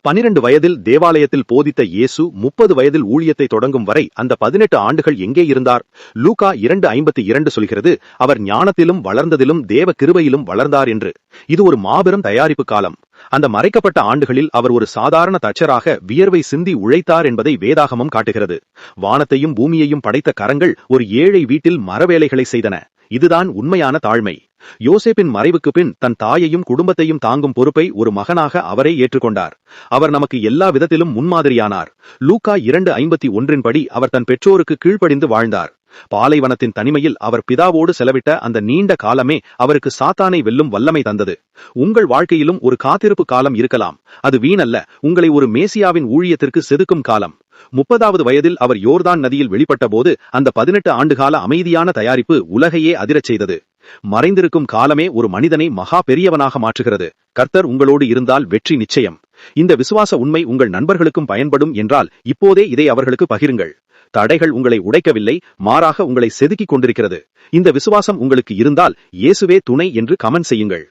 12 வயதில் தேவாலயத்தில் போதித்த இயேசு 30 வயதில் ஊழியத்தை தொடங்கும் வரை அந்த 18 ஆண்டுகள் எங்கே இருந்தார்? லூக்கா 2:52 சொல்கிறது, அவர் ஞானத்திலும் வளர்ந்ததிலும் தேவ கிருபையிலும் வளர்ந்தார் என்று. இது ஒரு மாபெரும் தயாரிப்பு காலம். அந்த மறைக்கப்பட்ட ஆண்டுகளில் அவர் ஒரு சாதாரண தச்சராக வியர்வை சிந்தி உழைத்தார் என்பதை வேதாகமம் காட்டுகிறது. வானத்தையும் பூமியையும் படைத்த கரங்கள் ஒரு ஏழை வீட்டில் மரவேலைகளை செய்தன. இதுதான் உண்மையான தாழ்மை. யோசேப்பின் மறைவுக்கு பின் தன் தாயையும் குடும்பத்தையும் தாங்கும் பொறுப்பை ஒரு மகனாக அவரே ஏற்றுக்கொண்டார். அவர் நமக்கு எல்லா விதத்திலும் முன்மாதிரியானார். லூக்கா 2:51 படி அவர் தன் பெற்றோருக்கு கீழ்ப்படிந்து வாழ்ந்தார். பாலைவனத்தின் தனிமையில் அவர் பிதாவோடு செலவிட்ட அந்த நீண்ட காலமே அவருக்கு சாத்தானை வெல்லும் வல்லமை தந்தது. உங்கள் வாழ்க்கையிலும் ஒரு காத்திருப்பு காலம் இருக்கலாம். அது வீணல்ல, உங்களை ஒரு மேசியாவின் ஊழியத்திற்கு செதுக்கும் காலம். 30வது வயதில் அவர் யோர்தான் நதியில் வெளிப்பட்ட போது அந்த 18 ஆண்டுகால அமைதியான தயாரிப்பு உலகையே அதிரச் செய்தது. மறைந்திருக்கும் காலமே ஒரு மனிதனை மகா பெரியவனாக மாற்றுகிறது. கர்த்தர் உங்களோடு இருந்தால் வெற்றி நிச்சயம். இந்த விசுவாச உண்மை உங்கள் நண்பர்களுக்கும் பயன்படும் என்றால் இப்போதே இதை அவர்களுக்கு பகிருங்கள். தடைகள் உங்களை உடைக்கவில்லை, மாறாக உங்களை செதுக்கிக் கொண்டிருக்கிறது. இந்த விசுவாசம் உங்களுக்கு இருந்தால் இயேசுவே துணை என்று கமெண்ட் செய்யுங்கள்.